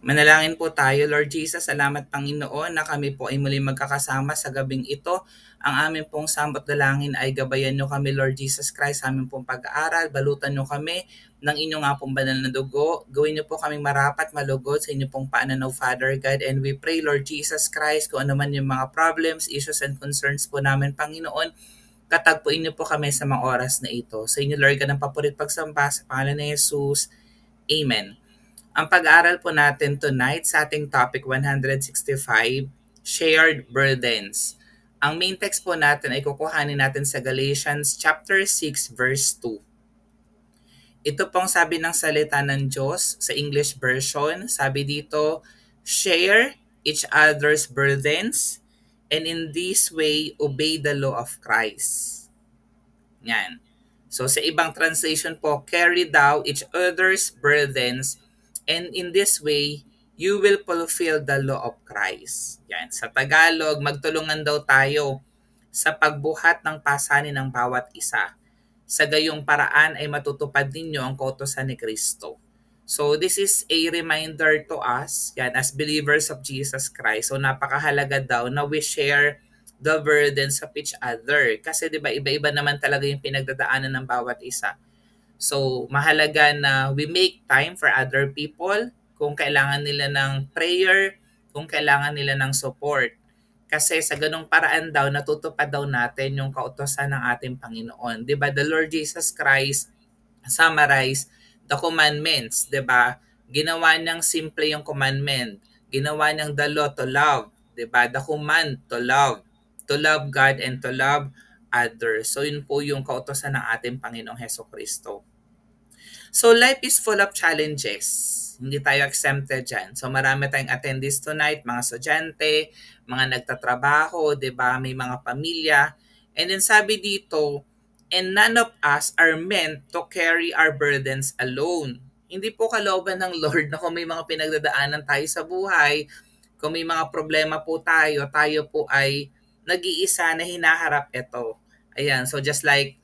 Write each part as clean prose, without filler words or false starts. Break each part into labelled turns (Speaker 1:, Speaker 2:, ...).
Speaker 1: Manalangin po tayo. Lord Jesus, salamat Panginoon na kami po ay muli magkakasama sa gabing ito. Ang amin pong samot dalangin ay gabayan nyo kami, Lord Jesus Christ, sa aming pong pag-aaral. Balutan nyo kami ng inyong nga pong banal na dugo. Gawin nyo po kaming marapat, malugod sa inyong pong paananaw, Father God. And we pray, Lord Jesus Christ, kung ano man yung mga problems, issues, and concerns po namin, Panginoon, katagpuin niyo po kami sa mga oras na ito. Sa inyo, Lord, ka ng papurit pagsamba sa pangalan ni Jesus. Amen. Ang pag-aaral po natin tonight sa ating topic 165, Shared Burdens. Ang main text po natin ay kukuhanin natin sa Galatians chapter 6 verse 2. Ito pong sabi ng salita ng Diyos sa English version. Sabi dito, share each other's burdens and in this way obey the law of Christ. Yan. So sa ibang translation po, carry thou each other's burdens and in this way, you will fulfill the law of Christ. Yan. Sa Tagalog, magtulungan daw tayo sa pagbuhat ng pasanin ng bawat isa. Sa gayong paraan ay matutupad ninyo ang kautusan ni Kristo. So this is a reminder to us, yan, as believers of Jesus Christ. So napakahalaga daw na we share the burdens of each other. Kasi 'di ba iba-iba naman talaga yung pinagdadaanan ng bawat isa. So mahalaga na we make time for other people kung kailangan nila ng prayer, kung kailangan nila ng support. Kasi sa ganung paraan daw natutupad daw natin yung kautusan ng ating Panginoon. 'Di ba? The Lord Jesus Christ summarize the commandments, 'di ba? Ginawa niyang simple yung commandment. Ginawa niyang the law to love, 'di ba? The command to love God and to love others. So yun po yung kautusan ng ating Panginoong Hesukristo. So life is full of challenges. Hindi tayo exempted dyan. So marami tayong attendees tonight, mga estudyante, mga nagtatrabaho, 'di ba? May mga pamilya. And then sabi dito, and none of us are meant to carry our burdens alone. Hindi po kalooban ng Lord na kung may mga pinagdadaanan tayo sa buhay, kung may mga problema po tayo po ay nag-iisa na hinaharap ito. Ayan, so just like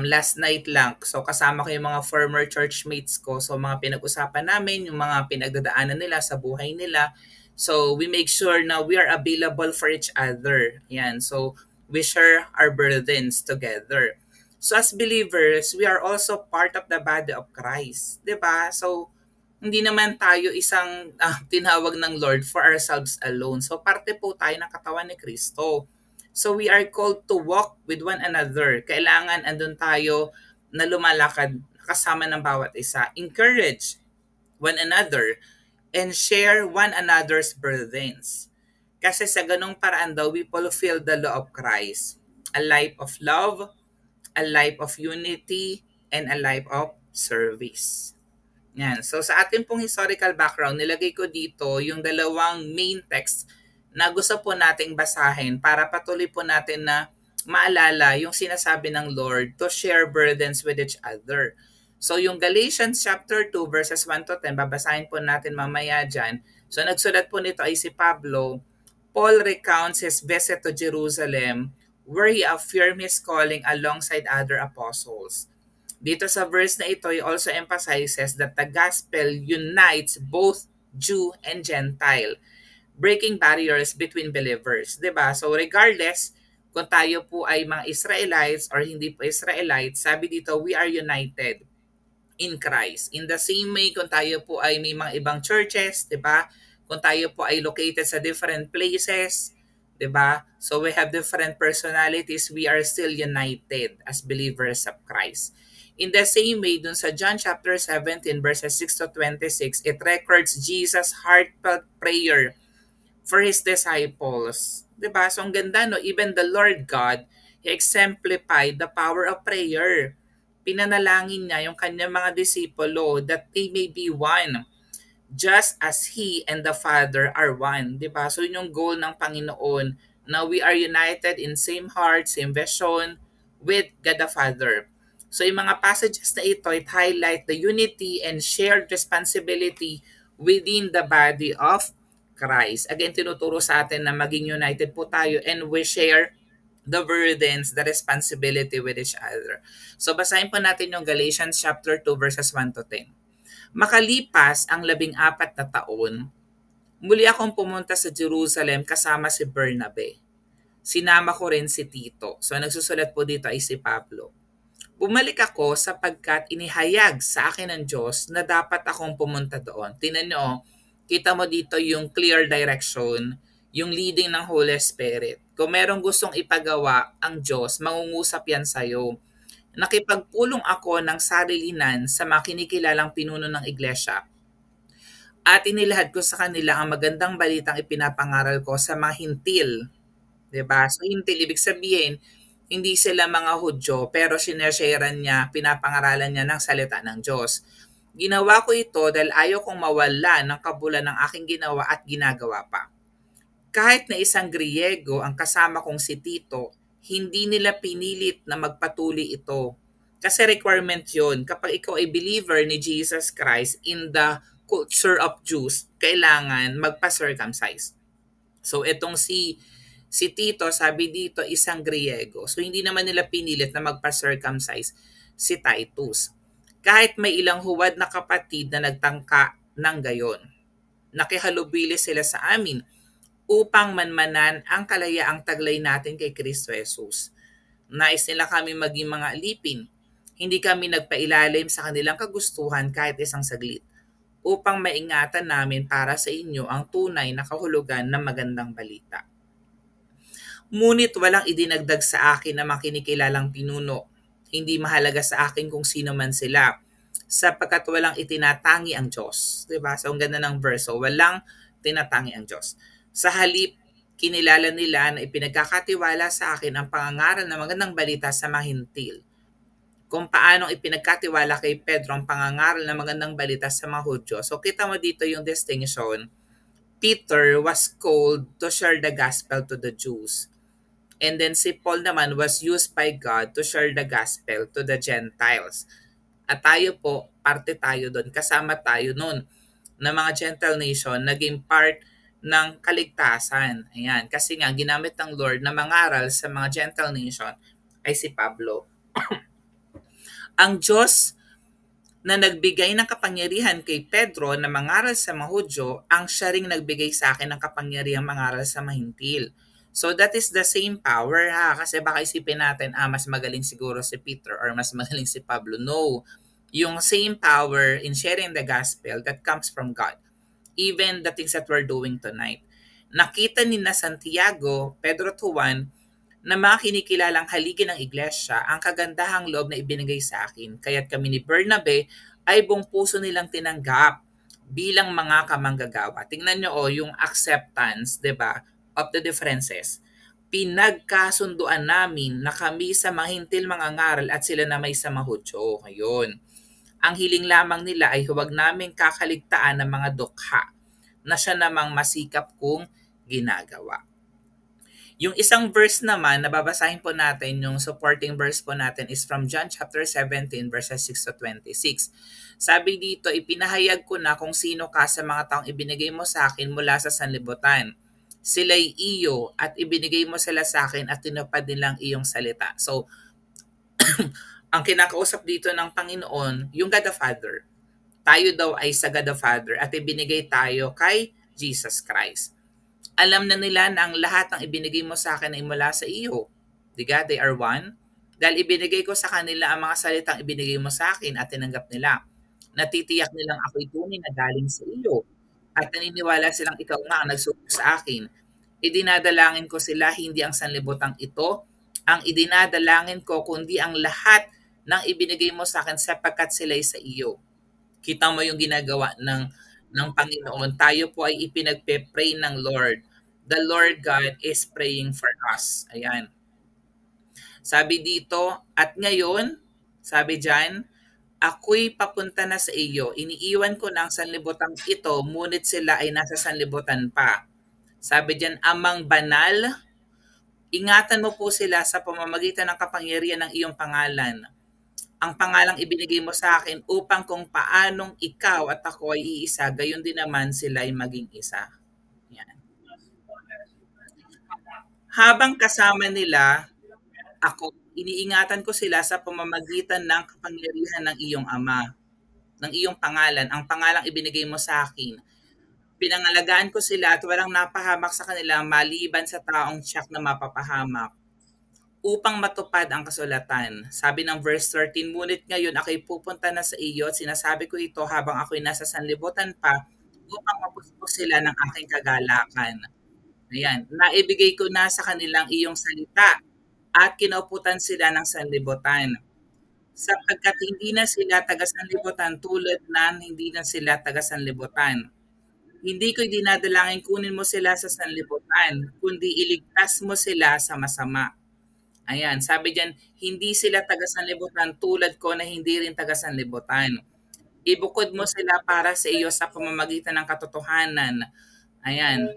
Speaker 1: last night lang, so kasama ko yung mga former churchmates ko, so mga pinag-usapan namin, yung mga pinagdadaanan nila sa buhay nila. So we make sure na we are available for each other. Yan, so we share our burdens together. So as believers, we are also part of the body of Christ. 'Di ba? So hindi naman tayo isang tinawag ng Lord for ourselves alone. So parte po tayo ng katawan ni Kristo. So we are called to walk with one another. Kailangan andun tayo na lumalakad kasama ng bawat isa. Encourage one another and share one another's burdens. Kasi sa ganong paraan daw, we fulfill the law of Christ. A life of love, a life of unity, and a life of service. Yan. So sa ating pong historical background, nilagay ko dito yung dalawang main text na gusto po nating basahin para patuloy po natin na maalala yung sinasabi ng Lord to share burdens with each other. So yung Galatians chapter 2 verses 1 to 10, babasahin po natin mamaya dyan. So nagsulat po nito ay si Pablo. Paul recounts his visit to Jerusalem where he affirmed his calling alongside other apostles. Dito sa verse na ito, he also emphasizes that the gospel unites both Jew and Gentile, breaking barriers between believers. 'Di ba? So regardless kung tayo po ay mga Israelites or hindi po Israelites, sabi dito, we are united in Christ. In the same way, kung tayo po ay may mga ibang churches, 'di ba? Kung tayo po ay located sa different places, 'di ba? So we have different personalities, we are still united as believers of Christ. In the same way, dun sa John chapter 17 verses 6 to 26, it records Jesus' heartfelt prayer for His disciples. 'Di ba? So ang ganda, no? Even the Lord God, He exemplified the power of prayer. Pinanalangin niya yung kanyang mga disipulo that they may be one just as He and the Father are one. 'Di ba? So yun yung goal ng Panginoon na we are united in same heart, same vision with God the Father. So yung mga passages na ito, it highlight the unity and shared responsibility within the body of Christ. Again, tinuturo sa atin na maging united po tayo and we share the burdens, the responsibility with each other. So basahin po natin yung Galatians chapter 2 verses 1 to 10. Makalipas ang 14 na taon, muli akong pumunta sa Jerusalem kasama si Bernabe. Sinama ko rin si Tito. So nagsusulat po dito ay si Pablo. Bumalik ako sapagkat inihayag sa akin ng Diyos na dapat akong pumunta doon. Tingnan nyo, kita mo dito yung clear direction, yung leading ng Holy Spirit. Kung merong gustong ipagawa ang Diyos, mangungusap yan sa'yo. Nakipagpulong ako ng sarilinan sa mga kinikilalang pinuno ng iglesia at inilahad ko sa kanila ang magandang balitang ipinapangaral ko sa mga hintil. 'Di ba? So hintil, ibig sabihin, hindi sila mga Hudyo, pero sinesharean niya, pinapangaralan niya ng salita ng Diyos. Ginawa ko ito dahil ayaw kong mawala ng kabulan ng aking ginawa at ginagawa pa. Kahit na isang Griego ang kasama kong si Tito, hindi nila pinilit na magpatuloy ito. Kasi requirement yun. Kapag ikaw ay believer ni Jesus Christ in the culture of Jews, kailangan magpa-circumcise. So itong si Tito, sabi dito, isang Griego. So hindi naman nila pinilit na magpa-circumcise si Titus. Kahit may ilang huwad na kapatid na nagtangka ng gayon. Nakihalubili sila sa amin upang manmanan ang kalayaang taglay natin kay Kristo Jesus. Nais nila kami maging mga alipin. Hindi kami nagpailalim sa kanilang kagustuhan kahit isang saglit upang maingatan namin para sa inyo ang tunay na kahulugan ng magandang balita. Ngunit walang idinagdag sa akin na makinikilalang pinuno. Hindi mahalaga sa akin kung sino man sila, sapagkat walang itinatangi ang Diyos. Diba? So, ang ganda ng verse. So, walang tinatangi ang Diyos. Sa halip, kinilala nila na ipinagkakatiwala sa akin ang pangangaral ng magandang balita sa mga hintil. Kung paanong ipinagkatiwala kay Pedro ang pangangaral ng magandang balita sa mga Hudyo. So, kita mo dito yung distinction. Peter was called to share the gospel to the Jews. And then si Paul naman was used by God to share the gospel to the Gentiles. At tayo po, parte tayo doon. Kasama tayo noon na mga Gentile nation, naging part ng kaligtasan. Ayan. Kasi nga, ginamit ng Lord na mangaral sa mga Gentile nation ay si Pablo. Ang Diyos na nagbigay ng kapangyarihan kay Pedro na mangaral sa mga Hudyo, ang siya ring nagbigay sa akin ng kapangyarihan mangaral sa mahintil. So that is the same power ha. Kasi baka isipin natin, mas magaling siguro si Peter or mas magaling si Pablo. No. Yung same power in sharing the gospel that comes from God. Even the things that we're doing tonight. Nakita ni na Santiago, Pedro to 1, na mga kinikilalang haligi ng iglesia ang kagandahang loob na ibinigay sa akin. Kaya't kami ni Bernabe ay buong puso nilang tinanggap bilang mga kamanggagawa. Tingnan nyo yung acceptance, 'di ba, of the differences. Pinagkasunduan namin na kami sa mahintil mga ngaral at sila na may sa mahudyo. Ngayon, ang hiling lamang nila ay huwag naming kakaligtaan ng mga dukha na siya namang masikap kong ginagawa. Yung isang verse naman na babasahin po natin, yung supporting verse po natin is from John chapter 17 verses 6 to 26. Sabi dito, ipinahayag ko na kung sino ka sa mga taong ibinigay mo sa akin mula sa sanlibutan. Sila'y iyo at ibinigay mo sila sa akin at tinupad nilang iyong salita. So, ang kinakausap dito ng Panginoon, yung God the Father. Tayo daw ay sa God the Father at ibinigay tayo kay Jesus Christ. Alam na nila na ang lahat ng ibinigay mo sa akin ay mula sa iyo. Diga, they are one. Dahil ibinigay ko sa kanila ang mga salitang ibinigay mo sa akin at tinanggap nila. Natitiyak nilang ako'y tunay na galing sa iyo. At naniniwala silang ikaw nga ang nagsugo sa akin. Idinadalangin ko sila hindi ang sanlibutang ito. Ang idinadalangin ko kundi ang lahat ng ibinigay mo sa akin sapagkat sila'y sa iyo. Kita mo yung ginagawa ng Panginoon. Tayo po ay ipinagpe-pray ng Lord. The Lord God is praying for us. Ayan. Sabi dito, at ngayon, sabi dyan, ako'y papunta na sa iyo. Iniiwan ko na ang sanlibutan ito, ngunit sila ay nasa sanlibutan pa. Sabi dyan, Amang banal, ingatan mo po sila sa pamamagitan ng kapangyarihan ng iyong pangalan. Ang pangalang ibinigay mo sa akin upang kung paanong ikaw at ako ay iisa, gayon din naman sila ay maging isa. Yan. Habang kasama nila ako, iniingatan ko sila sa pamamagitan ng kapangyarihan ng iyong Ama. ng iyong pangalan, ang pangalang ibinigay mo sa akin. Pinangalagaan ko sila at walang napahamak sa kanila maliban sa taong tiyak na mapapahamak upang matupad ang kasulatan. Sabi ng verse 13, ngunit ngayon ako'y pupunta na sa iyo at sinasabi ko ito habang ako'y nasa sanlibutan pa upang mapuspos sila ng aking kagalakan. Ayan, naibigay ko na sa kanilang iyong salita at kinauputan sila ng sanlibutan. Sapagkat hindi na sila taga-sanlibutan tulad na hindi na sila taga-sanlibutan. Hindi ko dinadalangin kunin mo sila sa sanlibutan, kundi iligtas mo sila sa masama. Ayan, sabi diyan, hindi sila taga-sanlibutan tulad ko na hindi rin taga-sanlibutan. Ibukod mo sila para sa iyo sa pamamagitan ng katotohanan. Ayan,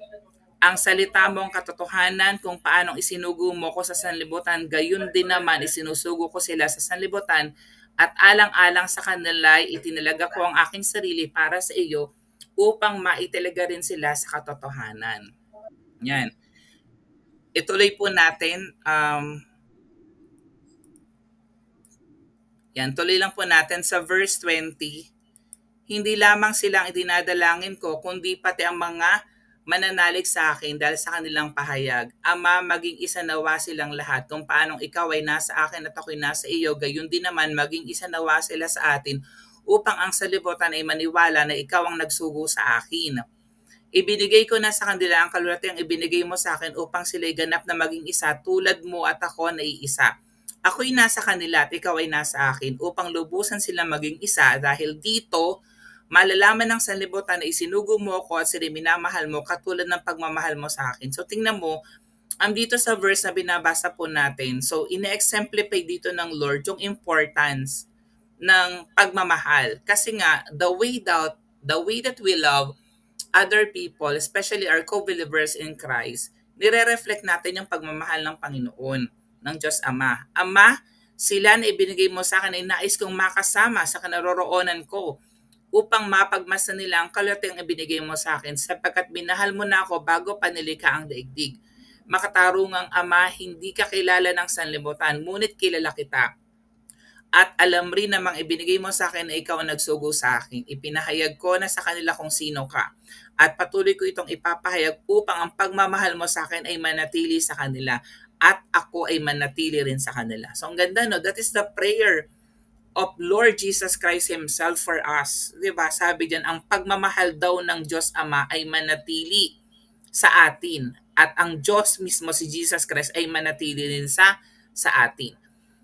Speaker 1: ang salita mong katotohanan kung paanong isinugo mo ko sa sanlibutan, gayon din naman isinusugo ko sila sa sanlibutan at alang-alang sa kanila itinalaga ko ang aking sarili para sa iyo upang maitalaga rin sila sa katotohanan. Yan. Ituloy po natin. Yan, tuloy lang po natin sa verse 20. Hindi lamang silang idinadalangin ko, kundi pati ang mga mananalig sa akin dahil sa kanilang pahayag. Ama, maging isa nawa silang lahat kung paanong ikaw ay nasa akin at ako'y nasa iyo, gayon din naman maging isa nawa sila sa atin upang ang salibutan ay maniwala na ikaw ang nagsugo sa akin. Ibinigay ko na sa kanila ang kaluratang ibinigay mo sa akin upang sila'y ganap na maging isa tulad mo at ako na iisa. Ako'y nasa kanila at ikaw ay nasa akin upang lubusan sila maging isa dahil dito malalaman ng sanlibutan na isinugo mo ako at sila minamahal mo katulad ng pagmamahal mo sa akin. So tingnan mo, dito sa verse na binabasa po natin, so ine-exemplify dito ng Lord yung importance ng pagmamahal. Kasi nga, the way that we love other people, especially our co-believers in Christ, nire-reflect natin yung pagmamahal ng Panginoon, ng Diyos Ama. Ama, sila na ibinigay mo sa akin ay nais kong makasama sa kanaroroonan ko upang mapagmasa nila ang kaluwalhatiang ibinigay mo sa akin sapagkat minahal mo na ako bago pa nilikha ang daigdig. Makatarungang Ama, hindi ka kilala ng sanlibutan, ngunit kilala kita. At alam rin namang ibinigay mo sa akin na ikaw ang nagsugo sa akin. Ipinahayag ko na sa kanila kung sino ka. At patuloy ko itong ipapahayag upang ang pagmamahal mo sa akin ay manatili sa kanila at ako ay manatili rin sa kanila. So ang ganda, no? That is the prayer of Lord Jesus Christ Himself for us. Diba? Sabi diyan, ang pagmamahal daw ng Diyos Ama ay manatili sa atin. At ang Diyos mismo, si Jesus Christ, ay manatili rin sa atin.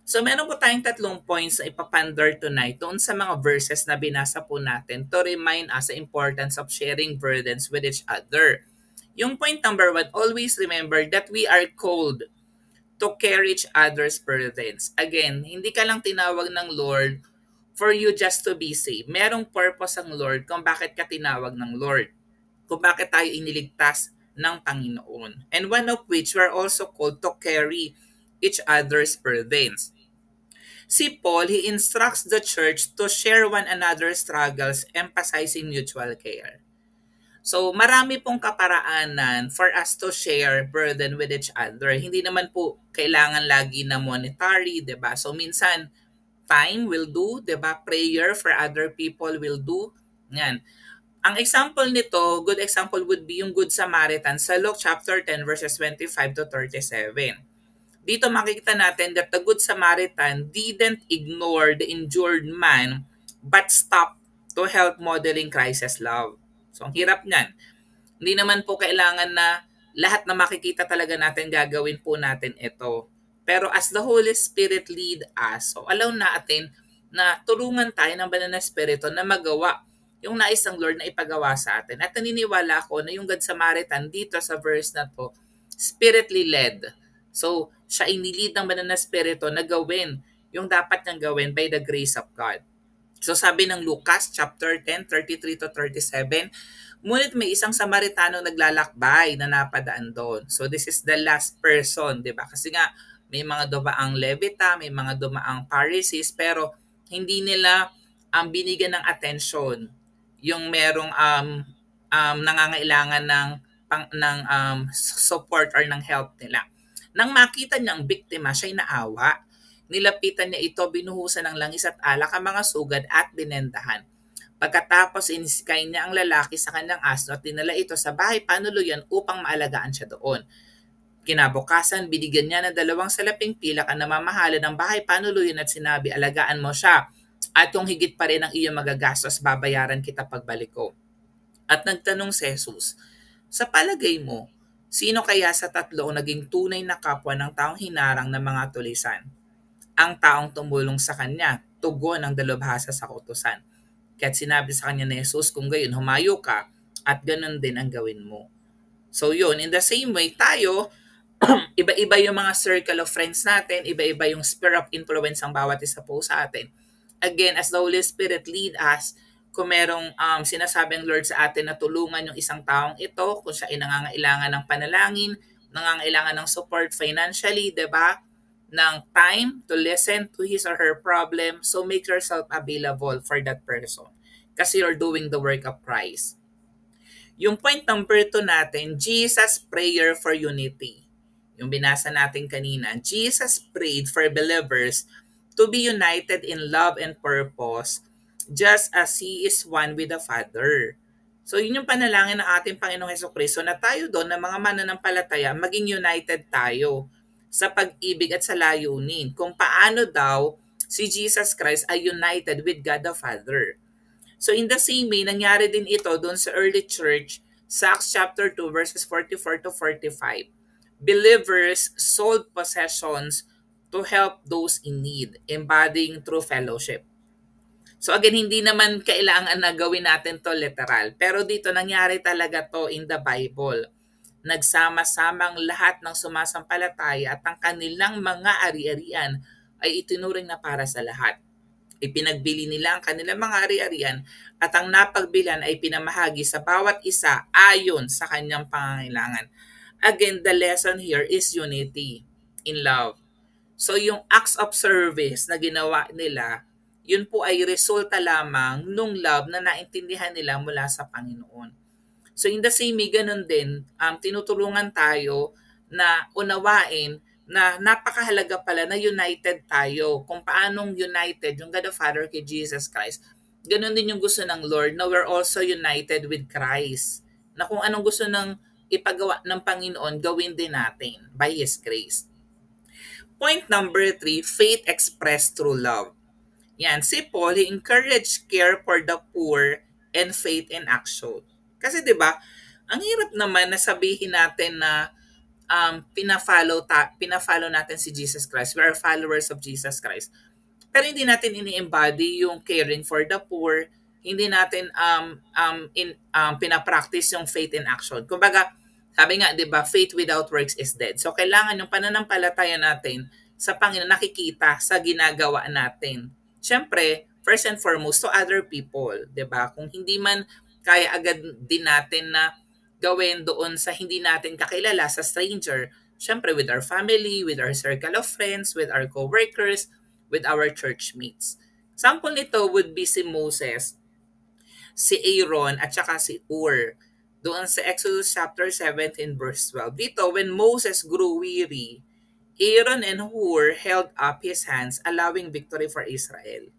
Speaker 1: So meron po tayong 3 points na ipaponder tonight doon sa mga verses na binasa po natin to remind us the importance of sharing burdens with each other. Yung point number 1, always remember that we are called to carry each other's burdens. Again, hindi ka lang tinawag ng Lord for you just to be saved. Merong purpose ang Lord kung bakit ka tinawag ng Lord. Kung bakit tayo iniligtas ng Panginoon. And one of which we are also called to carry each other's burdens. Si Paul, he instructs the church to share one another's struggles, emphasizing mutual care. So, marami pong kaparaanan for us to share burden with each other. Hindi naman po kailangan lagi na monetary, 'di ba? So, minsan time will do, 'di ba? Prayer for other people will do. Yan. Ang example nito, good example would be yung Good Samaritan sa Luke chapter 10 verses 25 to 37. Dito makikita natin that the Good Samaritan didn't ignore the injured man but stopped to help modeling Christ's love. So, ang hirap niyan. Hindi naman po kailangan na lahat na makikita talaga natin gagawin po natin ito. Pero as the Holy Spirit lead us, so allow natin na tulungan tayo ng Banal na Espiritu na magawa yung nais ng Lord na ipagawa sa atin. At naniniwala ako na yung Good Samaritan dito sa verse na to, spiritually led. So, siya inilid ng Banal na Espiritu na gawin yung dapat niyang gawin by the grace of God. So, sabi ng Lucas chapter 10, 33 to 37, ngunit may isang Samaritano naglalakbay na napadaan doon. So, this is the last person, di ba? Kasi nga, may mga dumaang Levita, may mga dumaang Pharisees, pero hindi nila binigyan ng attention yung merong nangangailangan ng support or ng help nila. Nang makita niya ang biktima, siya'y naawa. Nilapitan niya ito, binuhusan ng langis at alak ang mga sugad at binendahan. Pagkatapos iniskay niya ang lalaki sa kanyang asno at dinala ito sa bahay panuluyan upang maalagaan siya doon. Kinabukasan, binigyan niya ng 2 salaping pilak ang namamahala ng bahay panuluyan at sinabi, alagaan mo siya. At kung higit pa rin ang iyong magagastos, babayaran kita pagbalik ko. At nagtanong si Jesus, sa palagay mo, sino kaya sa tatlo ang naging tunay na kapwa ng taong hinarang ng mga tulisan? Ang taong tumulong sa kanya, tugon ng dalubhasa sa kautusan. Kaya't sinabi sa kanya ni Jesus, kung gayon, humayo ka at ganun din ang gawin mo. So yun, in the same way, tayo, iba-iba yung mga circle of friends natin, iba-iba yung sphere of influence ang bawat isa po sa atin. Again, as the Holy Spirit lead us, kung merong sinasabing Lord sa atin na tulungan yung isang taong ito, kung siya ay nangangailangan ng panalangin, nangangailangan ng support financially, diba? Ng time to listen to his or her problem, so make yourself available for that person. Kasi you're doing the work of Christ. Yung point number 2 natin, Jesus' prayer for unity. Yung binasa natin kanina, Jesus prayed for believers to be united in love and purpose just as He is one with the Father. So yun yung panalangin ng ating Panginoong Hesukristo na tayo doon na mga mananampalataya maging united tayo sa pag-ibig at sa layunin. Kung paano daw si Jesus Christ ay united with God the Father. So in the same way, nangyari din ito doon sa early church sa Acts chapter 2 verses 44 to 45. Believers sold possessions to help those in need, embodying true fellowship. So again, hindi naman kailangan na gawin natin to literal. Pero dito nangyari talaga to in the Bible. Nagsama-samang lahat ng sumasampalataya at ang kanilang mga ari-arian ay itinuring na para sa lahat. Ipinagbili nila ang kanilang mga ari-arian at ang napagbilan ay pinamahagi sa bawat isa ayon sa kanyang pangangailangan. Again, the lesson here is unity in love. So yung acts of service na ginawa nila, yun po ay resulta lamang nung love na naintindihan nila mula sa Panginoon. So in the same way, ganun din, tinutulungan tayo na unawain na napakahalaga pala na united tayo. Kung paanong united yung God the Father kay Jesus Christ, ganun din yung gusto ng Lord na we're also united with Christ. Na kung anong gusto ng ipagawa ng Panginoon, gawin din natin by His grace. Point number 3, faith expressed through love. Yan, si Paul, he encouraged care for the poor and faith in action. Kasi 'di ba, ang hirap naman na sabihin natin na pina-follow natin si Jesus Christ. We are followers of Jesus Christ. Pero hindi natin ini-embody yung caring for the poor, hindi natin pina-practice yung faith in action. Kumbaga, sabi nga, 'di ba, faith without works is dead. So kailangan yung pananampalataya natin sa Panginoon nakikita sa ginagawa natin. Siyempre, first and foremost to other people, 'di ba? Kung hindi man kaya agad din natin na gawin doon sa hindi natin kakilala, sa stranger, siyempre with our family, with our circle of friends, with our co-workers, with our church mates. Sample nito would be si Moses, si Aaron, at saka si Ur. Doon sa Exodus chapter 17 verse 12. Dito, when Moses grew weary, Aaron and Hur held up his hands, allowing victory for Israel.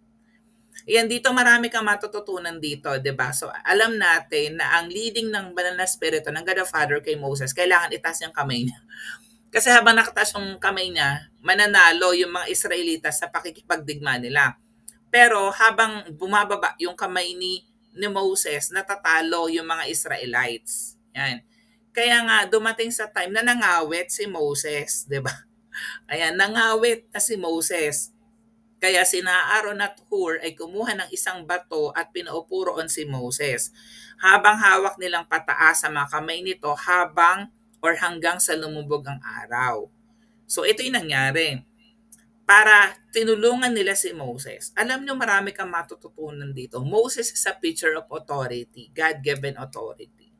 Speaker 1: Yan, dito marami kang matututunan dito, 'di ba? So, alam natin na ang leading ng banal na spirito ng God the Father kay Moses, kailangan itaas yung kamay niya. Kasi habang nakataas yung kamay niya, mananalo yung mga Israelitas sa pakikipagdigma nila. Pero habang bumababa yung kamay ni Moses, natatalo yung mga Israelites. Yan. Kaya nga, dumating sa time na nangawit si Moses, 'di ba? Ayan, nangawit na si Moses. Kaya sina Aaron at Hur ay kumuha ng isang bato at pinaupo roon si Moses. Habang hawak nilang pataas sa mga kamay nito hanggang sa lumubog ang araw. So ito yung nangyari. Para tinulungan nila si Moses. Alam nyo, marami kang matututunan dito. Moses is a picture of authority, God-given authority.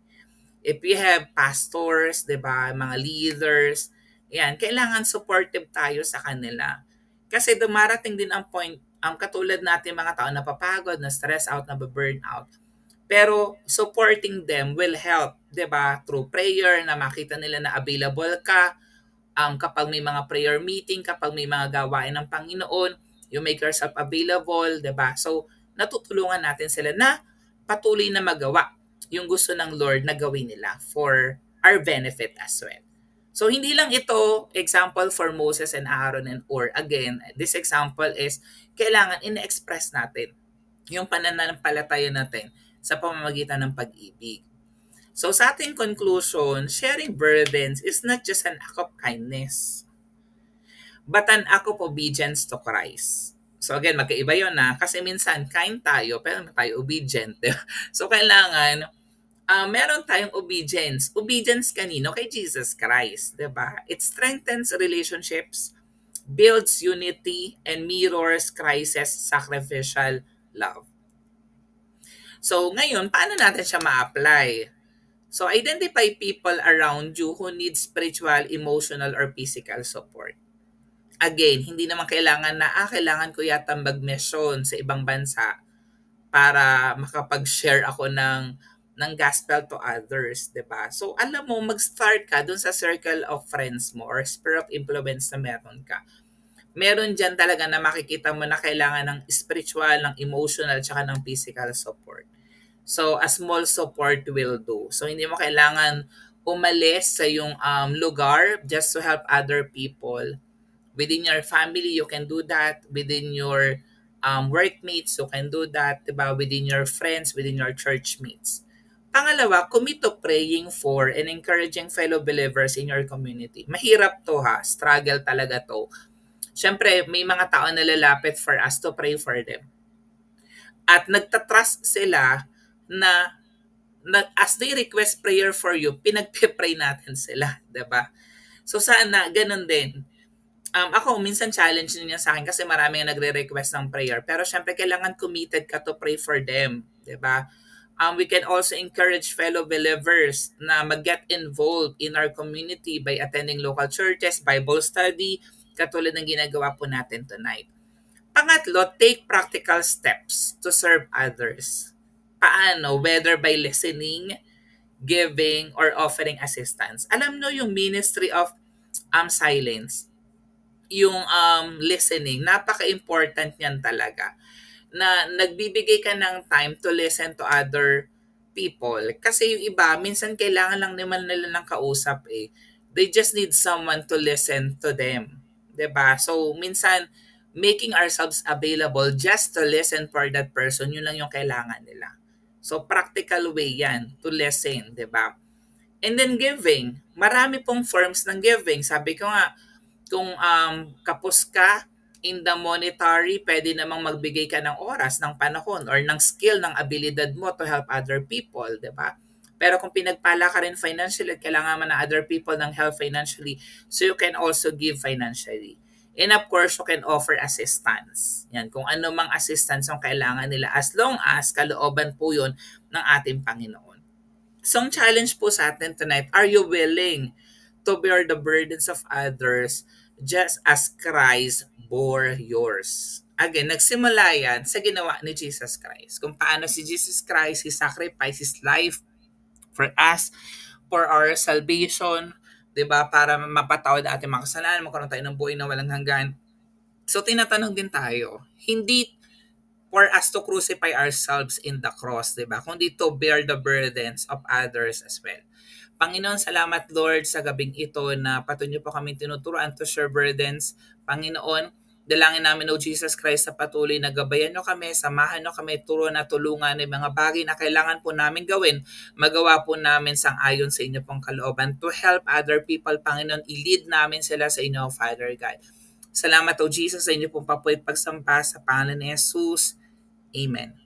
Speaker 1: If we have pastors, 'di ba, mga leaders, yan, kailangan supportive tayo sa kanila. Kasi dumarating din ang point, ang katulad natin mga tao napapagod, na stress out, na burn out. Pero supporting them will help, 'di ba? Through prayer, na makita nila na available ka, kapag may mga prayer meeting, kapag may mga gawain ng Panginoon, you make yourself available, 'di ba? So natutulungan natin sila na patuloy na magawa yung gusto ng Lord na gawin nila for our benefit as well. So hindi lang ito example for Moses and Aaron and Ur. Again, this example is kailangan ina-express natin yung pananampalataya natin sa pamamagitan ng pag-ibig. So sa ating conclusion, sharing burdens is not just an act of kindness, but an act of obedience to Christ. So again, magkaiba yun na kasi minsan kind tayo pero hindi tayo obedient. So kailangan meron tayong obedience. Obedience kanino? Kay Jesus Christ. Diba? It strengthens relationships, builds unity, and mirrors Christ's sacrificial love. So ngayon, paano natin siya ma-apply? So identify people around you who need spiritual, emotional, or physical support. Again, hindi naman kailangan na, kailangan ko yata mag-mission sa ibang bansa para makapag-share ako ng gospel to others, 'di ba? So alam mo, mag-start ka dun sa circle of friends mo or sphere of influence na meron ka. Meron diyan talaga na makikita mo na kailangan ng spiritual, ng emotional, tsaka ng physical support. So a small support will do. So hindi mo kailangan umalis sa yung lugar just to help other people. Within your family, you can do that. Within your workmates, you can do that. Diba? Within your friends, within your church mates. Pangalawa, commit to praying for and encouraging fellow believers in your community. Mahirap to ha. Struggle talaga to. Siyempre, may mga tao na lalapit for us to pray for them. At nagtatrust sila na as they request prayer for you, pinagpipray natin sila. Diba? So sana, ganun din. Ako, minsan challenge niya sa akin kasi marami nga nagre-request ng prayer. Pero syempre, kailangan committed ka to pray for them. Diba? We can also encourage fellow believers na mag-get involved in our community by attending local churches, Bible study, katulad ng ginagawa po natin tonight. Pangatlo, take practical steps to serve others. Paano? Whether by listening, giving, or offering assistance. Alam nyo yung ministry of silence, yung listening, napaka-important niyan talaga. Na nagbibigay ka ng time to listen to other people. Kasi yung iba, minsan kailangan lang naman nila ng kausap eh. They just need someone to listen to them. 'Di ba? So, minsan, making ourselves available just to listen for that person, yun lang yung kailangan nila. So, practical way yan to listen, 'di ba? And then giving. Marami pong forms ng giving. Sabi ko nga, kung kapos ka in the monetary, pwede namang magbigay ka ng oras, ng panahon, or ng skill, ng abilidad mo to help other people, di ba? Pero kung pinagpala ka rin financially at kailangan man ng other people ng help financially, so you can also give financially. And of course, you can offer assistance. Yan, kung ano mang assistance ang kailangan nila as long as kalooban po yun ng ating Panginoon. So, ang challenge po sa atin tonight, are you willing to bear the burdens of others just as Christ bore yours? Again, nagsimula yan sa ginawa ni Jesus Christ. Kung paano si Jesus Christ, He sacrificed His life for us, for our salvation, diba? Para mapatawad ang ating mga kasalanan, magkaroon tayo ng buhay na walang hanggan. So, tinatanong din tayo, hindi for us to crucify ourselves in the cross, diba? Kundi to bear the burdens of others as well. Panginoon, salamat Lord sa gabing ito na patuloy po kami tinuturuan to share burdens. Panginoon, dalangin namin o Jesus Christ sa patuloy na gabayan nyo kami, samahan nyo kami, turo na tulungan ng mga bagay na kailangan po namin gawin. Magawa po namin sang-ayon sa inyo pong kalooban to help other people. Panginoon, i-lead namin sila sa inyo, Father God. Salamat o Jesus sa inyo pong papulit pagsampa sa pangalan ni Jesus. Amen.